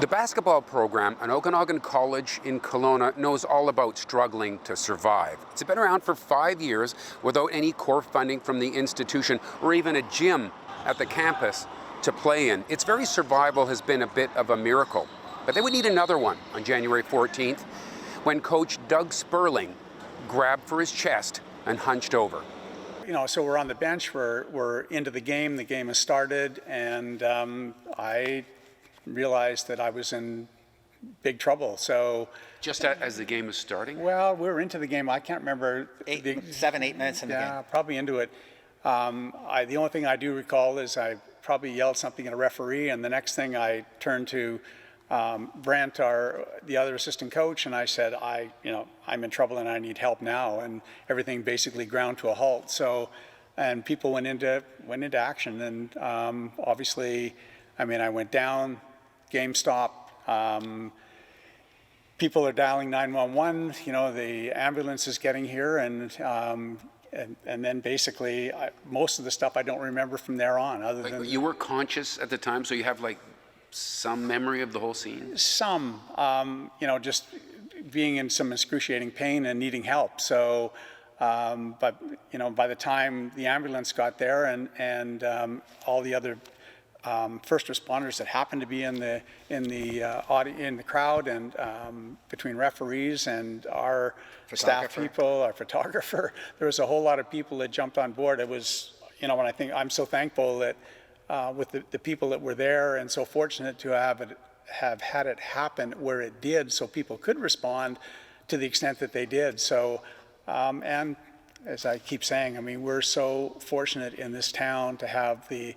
The basketball program at Okanagan College in Kelowna knows all about struggling to survive. It's been around for 5 years without any core funding from the institution or even a gym at the campus to play in. Its very survival has been a bit of a miracle. But they would need another one on January 14th when coach Doug Sperling grabbed for his chest and hunched over. So we're on the bench, we're into the game has started, and I realized that I was in big trouble. So just as the game was starting? Well, we're into the game. I can't remember. 7, 8 minutes in the game. Yeah, probably into it. The only thing I do recall is I probably yelled something at a referee, and the next thing I turned to Brent, the other assistant coach, and I said, I'm in trouble and I need help now, and everything basically ground to a halt. So, and people went into action, and obviously, I went down, game stopped. People are dialing 911. The ambulance is getting here, and then basically, most of the stuff I don't remember from there on. Other than you were conscious at the time, so you have some memory of the whole scene? Some, just being in some excruciating pain and needing help. So, but by the time the ambulance got there and all the other first responders that happened to be in the crowd, and between referees and our staff people, our photographer, there was a whole lot of people that jumped on board. It was, I'm so thankful that with the people that were there, and so fortunate to have had it happen where it did, so people could respond to the extent that they did. So, and as I keep saying, we're so fortunate in this town to have the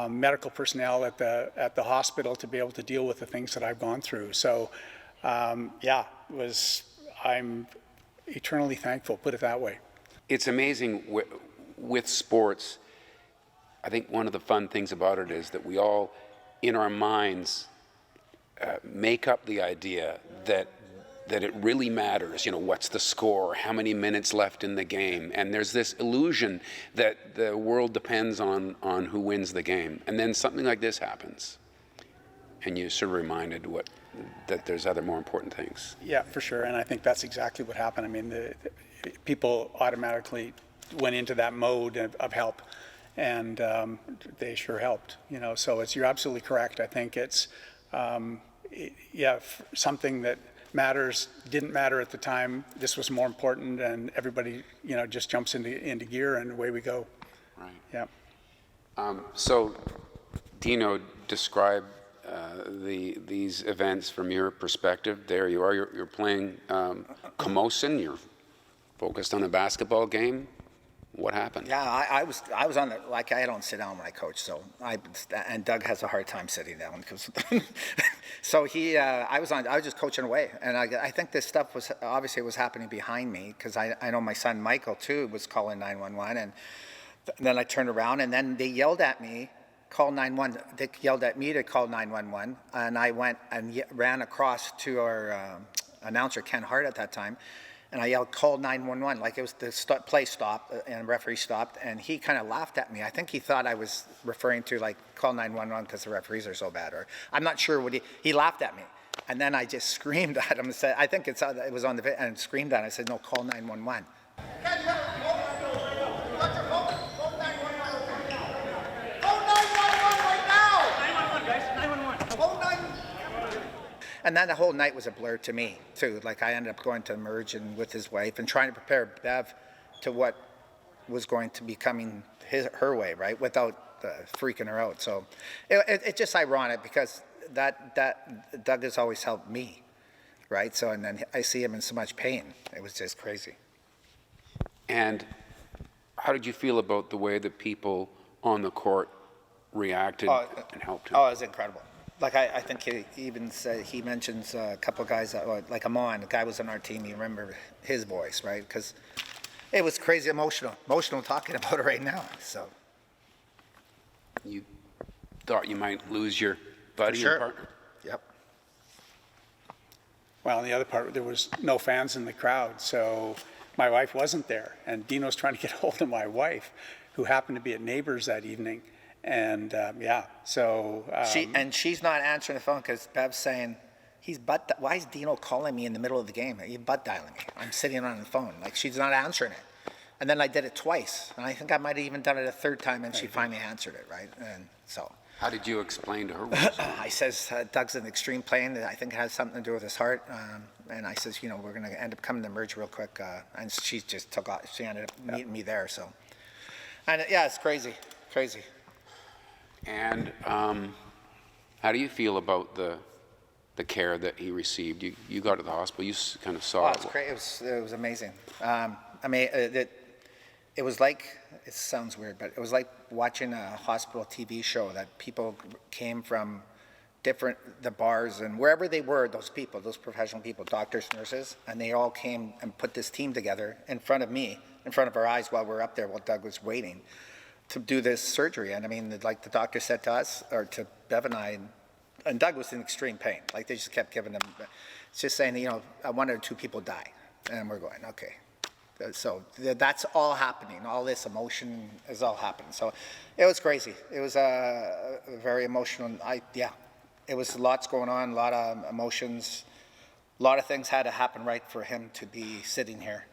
medical personnel at the hospital to be able to deal with the things that I've gone through. So, I'm eternally thankful, put it that way. It's amazing with sports. I think one of the fun things about it is that we all, in our minds, make up the idea that it really matters. What's the score? How many minutes left in the game? And there's this illusion that the world depends on who wins the game. And then something like this happens, and you're sort of reminded that there's other more important things. Yeah, for sure. And I think that's exactly what happened. The people automatically went into that mode of help. And they sure helped, so you're absolutely correct. I think it's, something that didn't matter at the time. This was more important, and everybody, just jumps into gear, and away we go. Right. Yeah. So, Dino, describe these events from your perspective. There you are, you're playing Camosun, you're focused on a basketball game. What happened? Yeah, I was on the, I don't sit down when I coach, and Doug has a hard time sitting down because, so I was just coaching away, and I think this stuff was happening behind me, because I know my son Michael too was calling 911, and then I turned around, and then they yelled at me, call 911. They yelled at me to call 911, and I went and ran across to our announcer Ken Hart at that time. And I yelled, call 911, like it was the play stopped and referee stopped, and he kind of laughed at me. I think he thought I was referring to call 911 because the referees are so bad, or I'm not sure what he laughed at me. And then I just screamed at him and said, I think it was on the video, and screamed at him. I said, no, call 911. And then the whole night was a blur to me, too. I ended up going to Merge and with his wife and trying to prepare Bev to what was going to be coming her way, right, without freaking her out. So it's just ironic, because that Doug has always helped me, right? So, and then I see him in so much pain. It was just crazy. And how did you feel about the way that people on the court reacted and helped him? Oh, it was incredible. I think he even said, he mentions a couple of guys, like Amon, the guy was on our team, you remember his voice, right? Because it was crazy emotional talking about it right now, so. You thought you might lose your buddy and partner? Yep. Well, and the other part, there was no fans in the crowd, so my wife wasn't there, and Dino's trying to get hold of my wife, who happened to be at Neighbors that evening, And yeah, so She's not answering the phone because Bev's saying, why is Dino calling me in the middle of the game? He's butt dialing me. I'm sitting on the phone. Like, she's not answering it. And then I did it twice. And I think I might have even done it a third time, and she finally answered it, right? And so. How did you explain to her? I says, Doug's in extreme pain. I think it has something to do with his heart. And I says, we're going to end up coming to merge real quick. And she just took off. She ended up meeting me there. So, and yeah, it's crazy. And how do you feel about the care that he received? You got to the hospital. You kind of saw Oh, it. it's great. It was amazing. I mean, it was like, it sounds weird, but it was like watching a hospital TV show that people came from the bars and wherever they were, those professional people, doctors, nurses, and they all came and put this team together in front of me, in front of our eyes while we were up there while Doug was waiting to do this surgery. And I mean, like the doctor said to us, or to Bev and I, and Doug was in extreme pain. Like, they just kept giving him, it's just saying, one or two people die. And we're going, okay. So that's all happening. All this emotion is all happening. So it was crazy. It was very emotional. It was lots going on, a lot of emotions. A lot of things had to happen right for him to be sitting here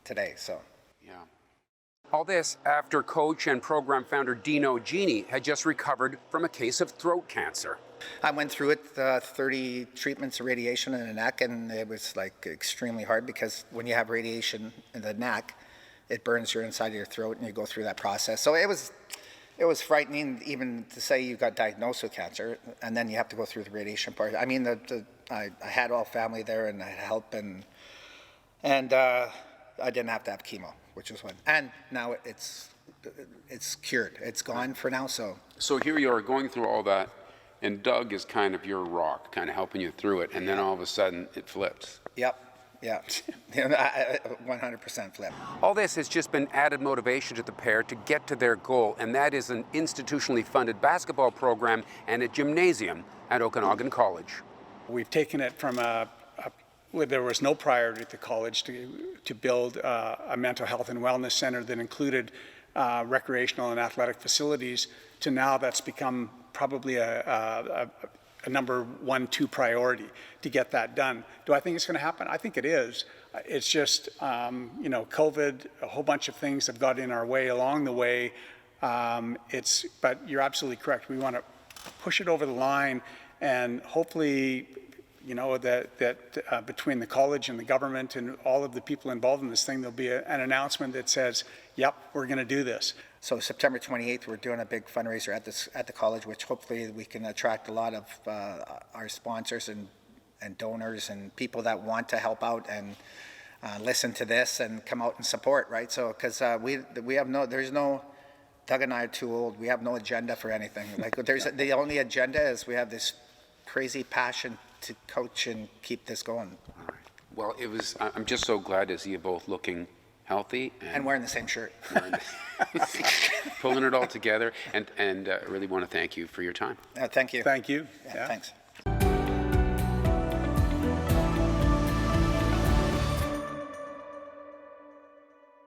today. So. Yeah. All this after coach and program founder Dino Gini had just recovered from a case of throat cancer. I went through it, 30 treatments of radiation in the neck, and it was like extremely hard because when you have radiation in the neck, it burns your inside of your throat, and you go through that process. So it was frightening even to say you got diagnosed with cancer, and then you have to go through the radiation part. I mean, I had all family there, and I had help, and I didn't have to have chemo, which was one. And now it's cured. It's gone for now. So here you are going through all that. And Doug is kind of your rock, kind of helping you through it, and then all of a sudden it flips. Yep, 100% flip. All this has just been added motivation to the pair to get to their goal, and that is an institutionally funded basketball program and a gymnasium at Okanagan College. We've taken it from where there was no priority at the college to build a mental health and wellness center that included recreational and athletic facilities to now that's become probably a number 1, 2 priority to get that done. Do I think it's going to happen? I think it is. It's just, COVID, a whole bunch of things have got in our way along the way. But you're absolutely correct. We want to push it over the line, and hopefully, that between the college and the government and all of the people involved in this thing, there'll be an announcement that says, yep, we're going to do this. So September 28th, we're doing a big fundraiser at the college, which hopefully we can attract a lot of our sponsors and donors and people that want to help out and listen to this and come out and support, right? So, because Doug and I are too old. We have no agenda for anything. Like, the only agenda is we have this crazy passion to coach and keep this going. All right. Well, I'm just so glad to see you both looking healthy and wearing the same shirt. Pulling it all together, and I really want to thank you for your time. Thank you. Thank you. Yeah. Thanks.